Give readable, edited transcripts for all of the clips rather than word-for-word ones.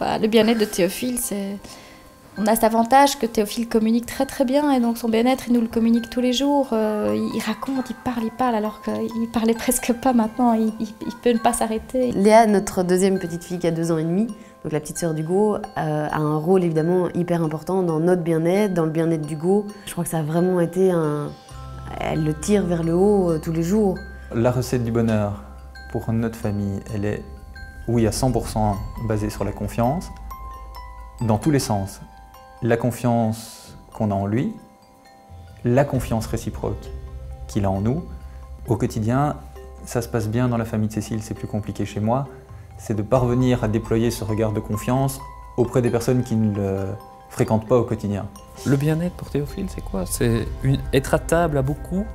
Le bien-être de Théophile, on a cet avantage que Théophile communique très très bien et donc son bien-être, il nous le communique tous les jours. Il raconte, il parle alors qu'il parlait presque pas maintenant, il peut ne pas s'arrêter. Léa, notre deuxième petite fille qui a 2 ans et demi, donc la petite sœur d'Hugo, a un rôle évidemment hyper important dans notre bien-être, dans le bien-être d'Hugo. Je crois que ça a vraiment été elle le tire vers le haut tous les jours. La recette du bonheur pour notre famille, elle est, oui, à 100% basée sur la confiance, dans tous les sens. La confiance qu'on a en lui, la confiance réciproque qu'il a en nous. Au quotidien, ça se passe bien dans la famille de Cécile, c'est plus compliqué chez moi. C'est de parvenir à déployer ce regard de confiance auprès des personnes qui ne le fréquentent pas au quotidien. Le bien-être pour Théophile, c'est quoi? C'est être à table à beaucoup,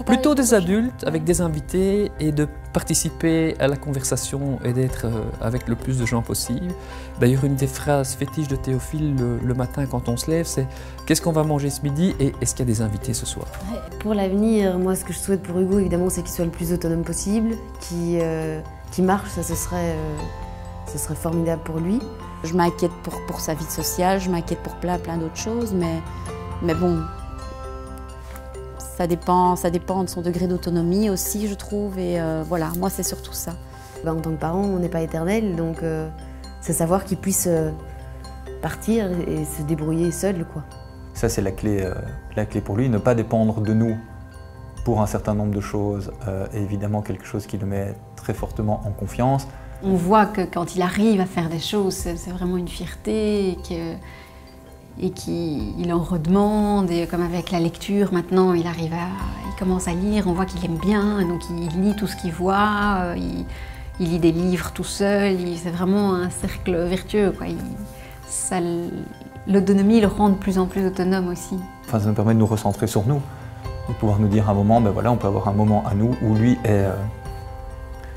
plutôt des adultes avec des invités et de participer à la conversation et d'être avec le plus de gens possible. D'ailleurs, une des phrases fétiches de Théophile le matin quand on se lève, c'est « Qu'est-ce qu'on va manger ce midi et est-ce qu'il y a des invités ce soir ?» Pour l'avenir, moi ce que je souhaite pour Hugo évidemment c'est qu'il soit le plus autonome possible, qu'il marche, ça ce serait formidable pour lui. Je m'inquiète pour sa vie sociale, je m'inquiète pour plein d'autres choses, mais bon, ça dépend de son degré d'autonomie aussi, je trouve, et voilà, moi c'est surtout ça. En tant que parent, on n'est pas éternel, donc c'est savoir qu'il puisse partir et se débrouiller seul, quoi. Ça c'est la clé pour lui, ne pas dépendre de nous pour un certain nombre de choses, et évidemment quelque chose qui le met très fortement en confiance. On voit que quand il arrive à faire des choses, c'est vraiment une fierté et qu'il en redemande. Et comme avec la lecture, maintenant, il commence à lire, on voit qu'il aime bien, donc il lit tout ce qu'il voit, il lit des livres tout seul, c'est vraiment un cercle vertueux, quoi. L'autonomie le rend de plus en plus autonome aussi. Enfin, ça nous permet de nous recentrer sur nous, de pouvoir nous dire à un moment, ben voilà, on peut avoir un moment à nous où lui est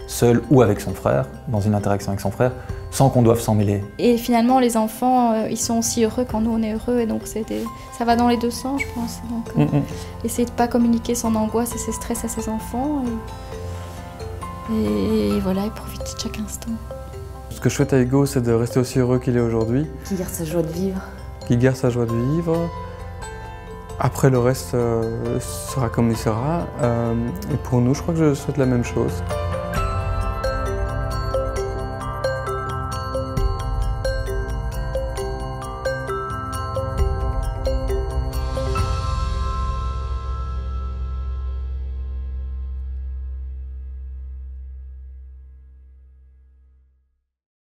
seul ou avec son frère, dans une interaction avec son frère, sans qu'on doive s'en mêler. Et finalement, les enfants, ils sont aussi heureux quand nous on est heureux, et donc ça va dans les deux sens, je pense. Donc, essayer de ne pas communiquer son angoisse et ses stress à ses enfants, et voilà, et profiter de chaque instant. Ce que je souhaite à Hugo, c'est de rester aussi heureux qu'il est aujourd'hui. Qu'il garde sa joie de vivre. Qu'il garde sa joie de vivre. Après, le reste sera comme il sera. Et pour nous, je crois que je souhaite la même chose.